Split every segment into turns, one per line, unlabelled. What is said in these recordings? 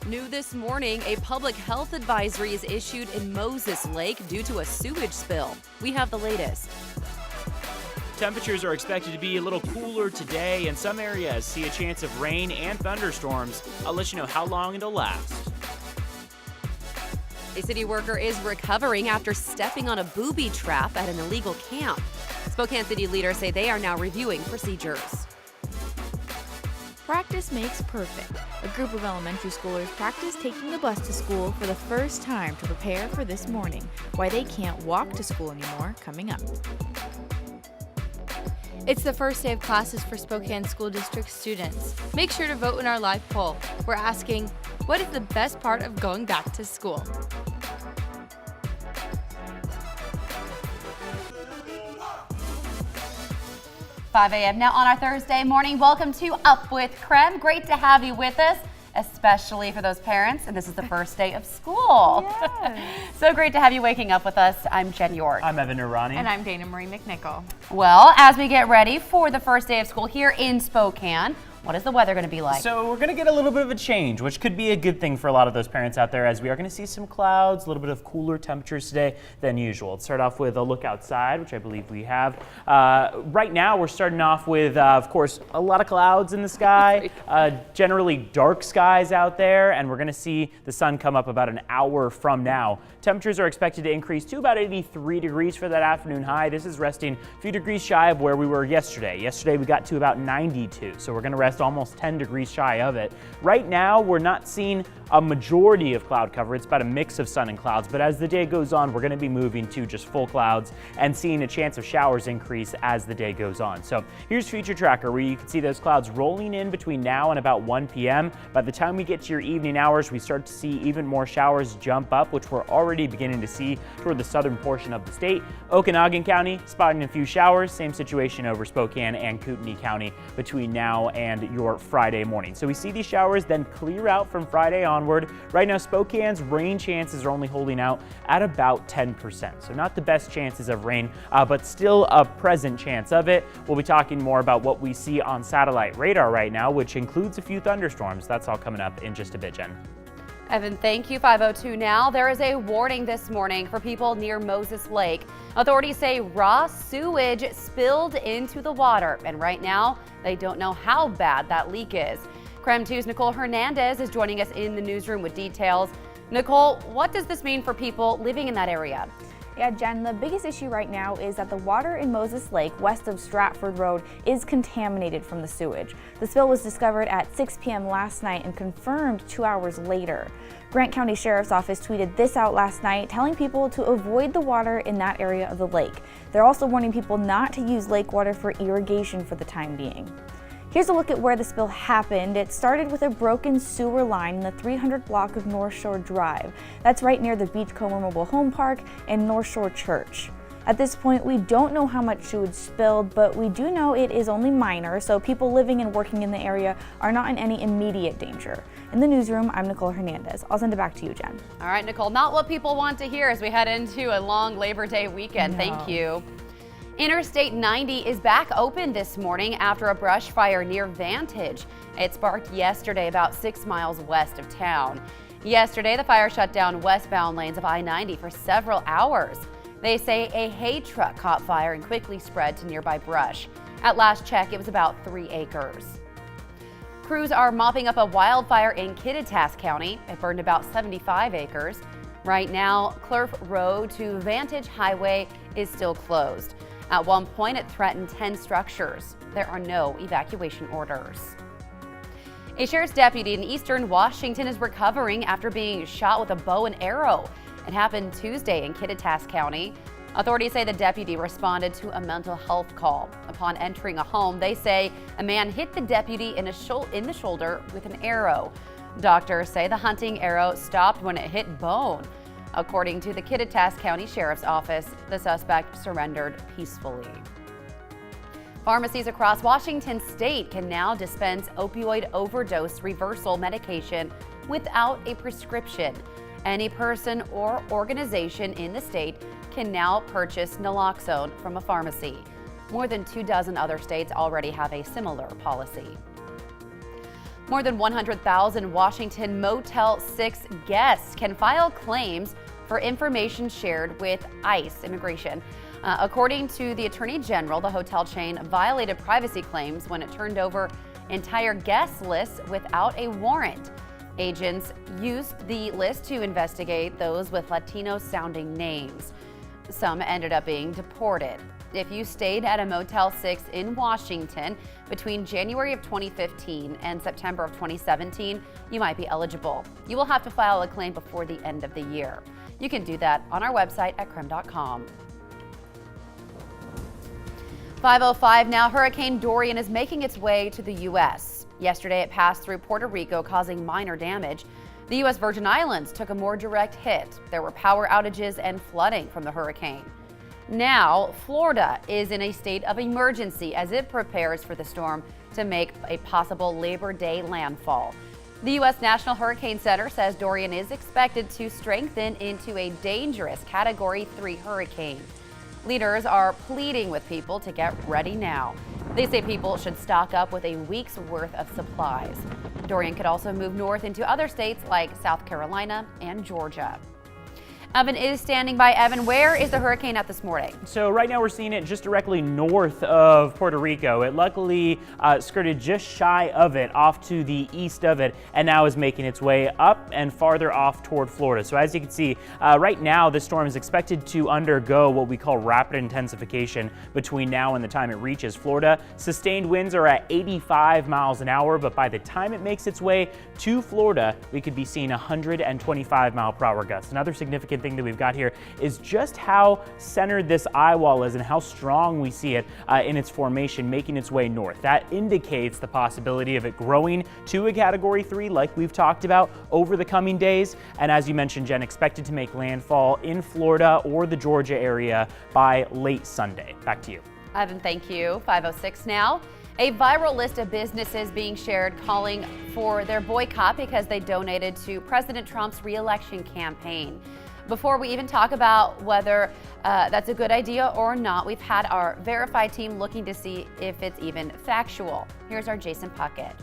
New this morning, a public health advisory is issued in Moses Lake due to a sewage spill. We have the latest.
Temperatures are expected to be a little cooler today, and some areas see a chance of rain and thunderstorms. I'll let you know how long it'll last.
A city worker is recovering after stepping on a booby trap at an illegal camp. Spokane city leaders say they are now reviewing procedures.
Practice makes perfect. A group of elementary schoolers practice taking the bus to school for the first time to prepare for this morning. Why they can't walk to school anymore, coming up.
It's the first day of classes for Spokane School District students. Make sure to vote in our live poll. We're asking, what is the best part of going back to school?
5 a.m. now on our Thursday morning. Welcome to Up with KREM. Great to have you with us, especially for those parents. And this is the first day of school.
Yes.
So great to have you waking up with us. I'm Jen York.
I'm Evan Irani.
And I'm Dana Marie McNichol.
Well, as we get ready for the first day of school here in Spokane, what is the weather going to be like?
So we're going to get a little bit of a change, which could be a good thing for a lot of those parents out there, as we are going to see some clouds, a little bit of cooler temperatures today than usual. Let's start off with a look outside, which I believe we have. Right now, we're starting off with, of course, a lot of clouds in the sky, generally dark skies out there, and we're going to see the sun come up about an hour from now. Temperatures are expected to increase to about 83 degrees for that afternoon high. This is resting a few degrees shy of where we were yesterday. Yesterday, we got to about 92, so we're going to rest almost 10 degrees shy of it. Right now, we're not seeing a majority of cloud cover. It's about a mix of sun and clouds, but as the day goes on, we're going to be moving to just full clouds and seeing a chance of showers increase as the day goes on. So here's Future Tracker, where you can see those clouds rolling in between now and about 1 p.m. By the time we get to your evening hours, we start to see even more showers jump up, which we're already beginning to see toward the southern portion of the state. Okanagan County spotting a few showers. Same situation over Spokane and Kootenai County between now and your Friday morning. So we see these showers then clear out from Friday onward. Right now, Spokane's rain chances are only holding out at about 10%. So not the best chances of rain, but still a present chance of it. We'll be talking more about what we see on satellite radar right now, which includes a few thunderstorms. That's all coming up in just a bit, Jen.
Evan, thank you. 5:02 now. There is a warning this morning for people near Moses Lake. Authorities say raw sewage spilled into the water, and right now they don't know how bad that leak is. KREM 2's Nicole Hernandez is joining us in the newsroom with details. Nicole, what does this mean for people living in that area?
Yeah, Jen, the biggest issue right now is that the water in Moses Lake, west of Stratford Road, is contaminated from the sewage. The spill was discovered at 6 p.m. last night and confirmed 2 hours later. Grant County Sheriff's Office tweeted this out last night, telling people to avoid the water in that area of the lake. They're also warning people not to use lake water for irrigation for the time being. Here's a look at where the spill happened. It started with a broken sewer line in the 300 block of North Shore Drive. That's right near the Beachcomber Mobile Home Park and North Shore Church. At this point, we don't know how much sewage spilled, but we do know it is only minor, so people living and working in the area are not in any immediate danger. In the newsroom, I'm Nicole Hernandez. I'll send it back to you, Jen.
All right, Nicole, not what people want to hear as we head into a long Labor Day weekend.
No.
Thank you. Interstate 90 is back open this morning after a brush fire near Vantage. It sparked yesterday about 6 miles west of town. Yesterday, the fire shut down westbound lanes of I-90 for several hours. They say a hay truck caught fire and quickly spread to nearby brush. At last check, it was about 3 acres. Crews are mopping up a wildfire in Kittitas County. It burned about 75 acres. Right now, Clerf Road to Vantage Highway is still closed. At one point, it threatened 10 structures. There are no evacuation orders. A sheriff's deputy in eastern Washington is recovering after being shot with a bow and arrow. It happened Tuesday in Kittitas County. Authorities say the deputy responded to a mental health call. Upon entering a home, they say a man hit the deputy in the shoulder with an arrow. Doctors say the hunting arrow stopped when it hit bone. According to the Kittitas County Sheriff's Office, the suspect surrendered peacefully. Pharmacies across Washington state can now dispense opioid overdose reversal medication without a prescription. Any person or organization in the state can now purchase naloxone from a pharmacy. More than 24 other states already have a similar policy. More than 100,000 Washington Motel 6 guests can file claims for information shared with ICE immigration. According to the Attorney General, the hotel chain violated privacy claims when it turned over entire guest lists without a warrant. Agents used the list to investigate those with Latino-sounding names. Some ended up being deported. If you stayed at a Motel 6 in Washington between January of 2015 and September of 2017, you might be eligible. You will have to file a claim before the end of the year. You can do that on our website at KREM.com. 5:05 now. Hurricane Dorian is making its way to the U.S. Yesterday, it passed through Puerto Rico, causing minor damage. The U.S. Virgin Islands took a more direct hit. There were power outages and flooding from the hurricane. Now, Florida is in a state of emergency as it prepares for the storm to make a possible Labor Day landfall. The U.S. National Hurricane Center says Dorian is expected to strengthen into a dangerous Category 3 hurricane. Leaders are pleading with people to get ready now. They say people should stock up with a week's worth of supplies. Dorian could also move north into other states like South Carolina and Georgia. Evan is standing by. Evan, where is the hurricane at this morning?
So right now we're seeing it just directly north of Puerto Rico. It luckily skirted just shy of it, off to the east of it, and now is making its way up and farther off toward Florida. So as you can see, right now the storm is expected to undergo what we call rapid intensification between now and the time it reaches Florida. Sustained winds are at 85 miles an hour, but by the time it makes its way to Florida, we could be seeing 125 mile per hour gusts. Another significant thing that we've got here is just how centered this eye wall is and how strong we see it in its formation making its way north. That indicates the possibility of it growing to a Category 3 like we've talked about over the coming days. And as you mentioned, Jen, expected to make landfall in Florida or the Georgia area by late Sunday. Back to you.
Ivan, thank you. 5:06 now. A viral list of businesses being shared calling for their boycott because they donated to President Trump's re-election campaign. Before we even talk about whether that's a good idea or not, we've had our verified team looking to see if it's even factual. Here's our Jason Puckett.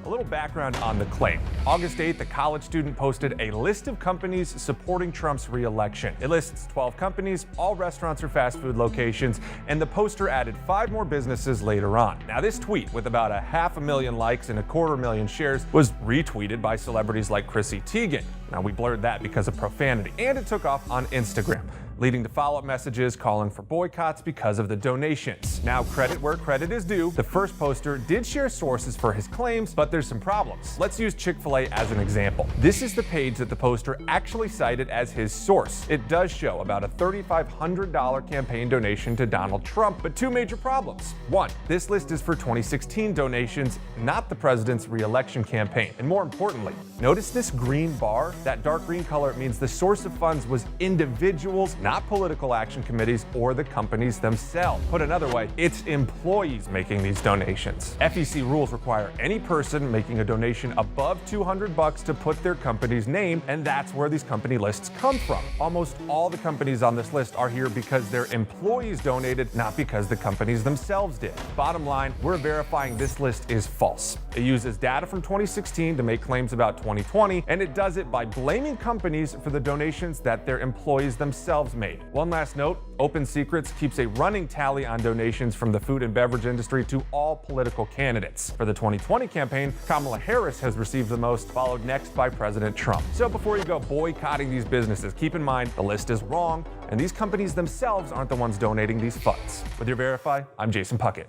A little background on the claim. August 8th, a college student posted a list of companies supporting Trump's re-election. It lists 12 companies, all restaurants or fast food locations, and the poster added 5 more businesses later on. Now, this tweet, with about 500,000 likes and 250,000 shares, was retweeted by celebrities like Chrissy Teigen. Now, we blurred that because of profanity, and it took off on Instagram, leading to follow-up messages calling for boycotts because of the donations. Now, credit where credit is due. The first poster did share sources for his claims, but there's some problems. Let's use Chick-fil-A as an example. This is the page that the poster actually cited as his source. It does show about a $3,500 campaign donation to Donald Trump, but 2 major problems. 1, this list is for 2016 donations, not the president's re-election campaign. And more importantly, notice this green bar? That dark green color means the source of funds was individuals, not political action committees or the companies themselves. Put another way, it's employees making these donations. FEC rules require any person making a donation above $200 to put their company's name, and that's where these company lists come from. Almost all the companies on this list are here because their employees donated, not because the companies themselves did. Bottom line, we're verifying this list is false. It uses data from 2016 to make claims about 2020, and it does it by blaming companies for the donations that their employees themselves made. One last note, Open Secrets keeps a running tally on donations from the food and beverage industry to all political candidates. For the 2020 campaign, Kamala Harris has received the most, followed next by President Trump. So before you go boycotting these businesses, keep in mind the list is wrong, and these companies themselves aren't the ones donating these funds. With your Verify, I'm Jason Puckett.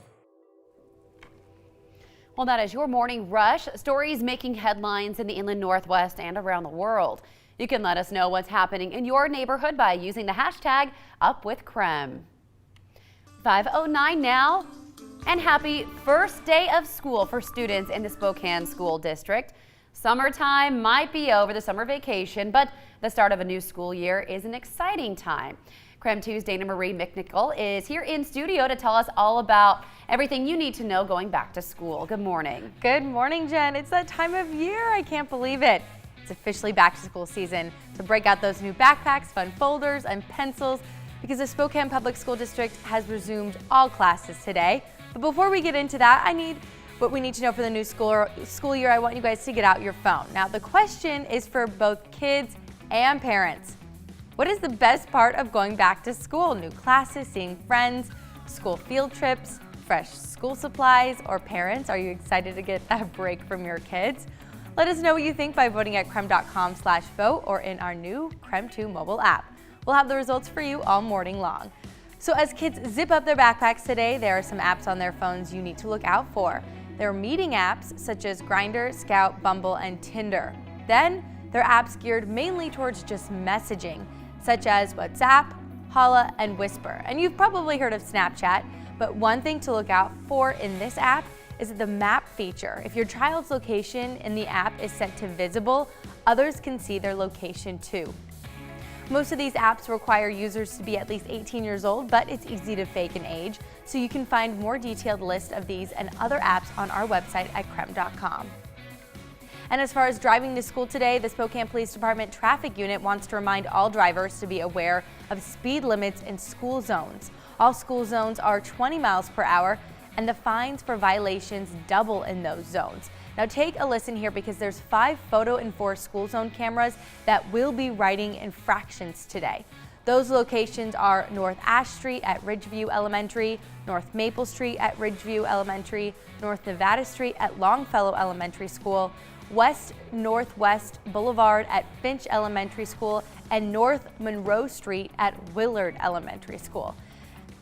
Well, that is your morning rush. Stories making headlines in the inland Northwest and around the world. You can let us know what's happening in your neighborhood by using the hashtag #UpWithKREM. 5:09 now, and happy first day of school for students in the Spokane School District. Summertime might be over, the summer vacation, but the start of a new school year is an exciting time. KREM 2's Dana Marie McNichol is here in studio to tell us all about everything you need to know going back to school. Good morning.
Good morning, Jen. It's that time of year. I can't believe it. It's officially back to school season to break out those new backpacks, fun folders, and pencils because the Spokane Public School District has resumed all classes today. But before we get into that, I need what we need to know for the new school year, I want you guys to get out your phone. Now, the question is for both kids and parents. What is the best part of going back to school? New classes, seeing friends, school field trips, fresh school supplies, or parents? Are you excited to get that break from your kids? Let us know what you think by voting at krem.com/vote or in our new KREM 2 mobile app. We'll have the results for you all morning long. So as kids zip up their backpacks today, there are some apps on their phones you need to look out for. There are meeting apps such as Grindr, Scout, Bumble, and Tinder. Then there are apps geared mainly towards just messaging, such as WhatsApp, Holla, and Whisper. And you've probably heard of Snapchat, but one thing to look out for in this app is the map feature. If your child's location in the app is set to visible, others can see their location too. Most of these apps require users to be at least 18 years old, but it's easy to fake an age, so you can find more detailed list of these and other apps on our website at krem.com. And as far as driving to school today, the Spokane Police Department Traffic Unit wants to remind all drivers to be aware of speed limits in school zones. All school zones are 20 miles per hour, and the fines for violations double in those zones. Now take a listen here because there's 5 photo-enforced school zone cameras that will be writing infractions today. Those locations are North Ash Street at Ridgeview Elementary, North Maple Street at Ridgeview Elementary, North Nevada Street at Longfellow Elementary School, West Northwest Boulevard at Finch Elementary School, and North Monroe Street at Willard Elementary School.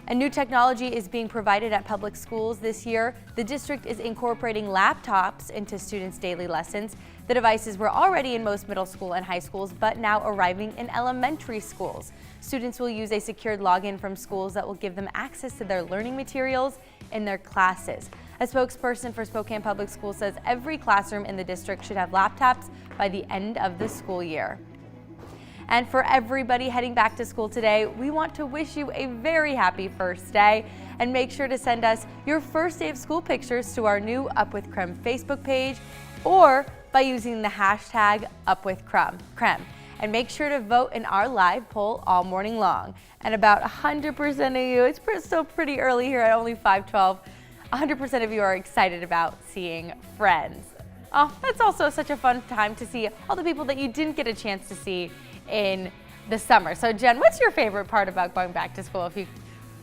And new technology is being provided at public schools this year. The district is incorporating laptops into students' daily lessons. The devices were already in most middle school and high schools, but now arriving in elementary schools. Students will use a secured login from schools that will give them access to their learning materials in their classes. A spokesperson for Spokane Public Schools says every classroom in the district should have laptops by the end of the school year. And for everybody heading back to school today, we want to wish you a very happy first day, and make sure to send us your first day of school pictures to our new Up With KREM Facebook page or by using the hashtag #UpWithKREM. And make sure to vote in our live poll all morning long. And about 100% of you, it's still pretty early here at only 5:12, 100% of you are excited about seeing friends. Oh, that's also such a fun time to see all the people that you didn't get a chance to see in the summer. So Jen, what's your favorite part about going back to school?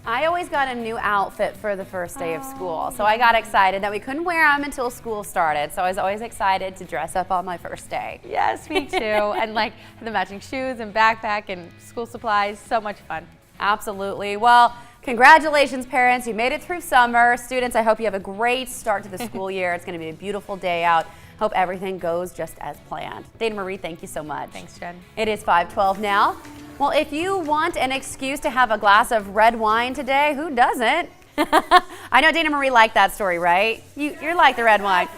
I always got a new outfit for the first day of school, so I got excited that we couldn't wear them until school started. So I was always excited to dress up on my first day.
Yes, me too. And like the matching shoes and backpack and school supplies, so much fun.
Absolutely. Well, congratulations, parents. You made it through summer. Students, I hope you have a great start to the school year. It's going to be a beautiful day out. Hope everything goes just as planned. Dana Marie, thank you so much.
Thanks, Jen.
It is 5:12 now. Well, if you want an excuse to have a glass of red wine today, who doesn't? I know Dana Marie liked that story, right? You're like the red wine.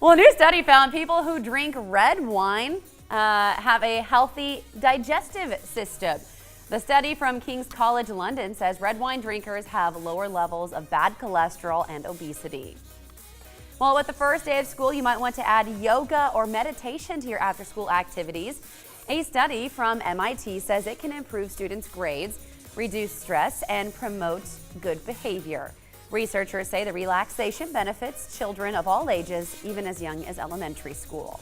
Well, a new study found people who drink red wine have a healthy digestive system. The study from King's College London says red wine drinkers have lower levels of bad cholesterol and obesity. Well, with the first day of school, you might want to add yoga or meditation to your after-school activities. A study from MIT says it can improve students' grades, reduce stress, and promote good behavior. Researchers say the relaxation benefits children of all ages, even as young as elementary school.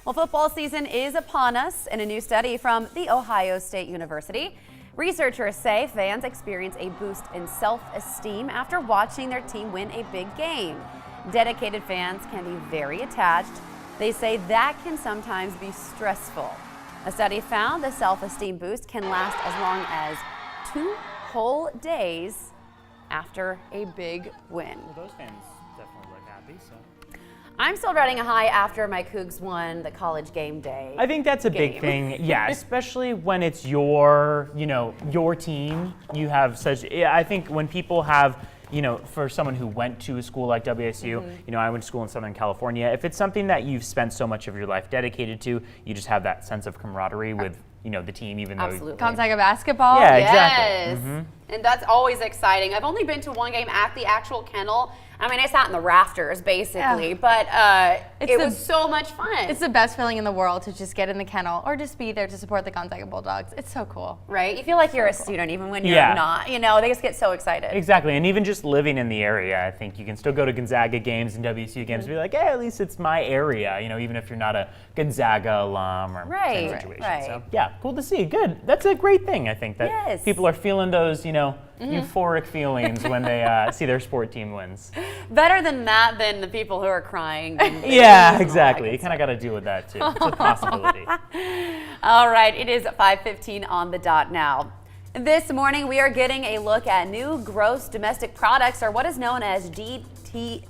Well, football season is upon us. In a new study from The Ohio State University, researchers say fans experience a boost in self-esteem after watching their team win a big game. Dedicated fans can be very attached. They say that can sometimes be stressful. A study found the self-esteem boost can last as long as 2 whole days after a big win.
Well, those fans definitely look happy, so.
I'm still riding a high after my Cougs won the college game day.
I think that's a big thing, yeah, especially when it's your team. You have such, I think when people have, for someone who went to a school like WSU, I went to school in Southern California. If it's something that you've spent so much of your life dedicated to, you just have that sense of camaraderie with, the team, even though.
Gonzaga basketball.
Yeah, exactly.
Yes. And that's always exciting. I've only been to one game at the actual kennel. I mean, I sat in the rafters basically, but it was so much fun.
It's the best feeling in the world to just get in the kennel or just be there to support the Gonzaga Bulldogs. It's so cool.
Right? You feel like you're a student even when you're not. You know, they just get so excited.
Exactly, and even just living in the area, I think you can still go to Gonzaga games and WSU games and be like, hey, at least it's my area, you know, even if you're not a Gonzaga alum or same situation.
Right.
So, yeah, cool to see. Good. That's a great thing, I think, that people are feeling those, you know, euphoric feelings when they see their sport team wins.
Better than that than the people who are crying.
Yeah, exactly. You kind of got to deal with that too. It's a possibility.
All right, it is 5:15 on the dot now. This morning, we are getting a look at new gross domestic products, or what is known as GDP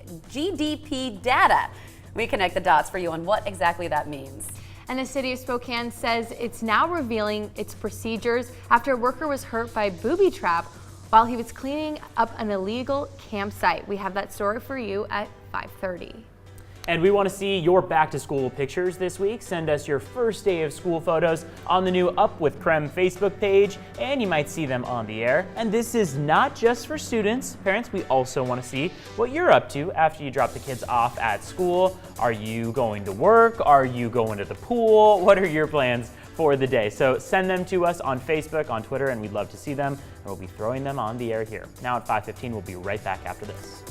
data. We connect the dots for you on what exactly that means.
And the city of Spokane says it's now revealing its procedures after a worker was hurt by a booby trap while he was cleaning up an illegal campsite. We have that story for you at 5:30.
And we want to see your back to school pictures this week. Send us your first day of school photos on the new Up with KREM Facebook page, and you might see them on the air. And this is not just for students. Parents, we also want to see what you're up to after you drop the kids off at school. Are you going to work? Are you going to the pool? What are your plans for the day? So send them to us on Facebook, on Twitter, and we'd love to see them. And we'll be throwing them on the air here. Now at 5:15, we'll be right back after this.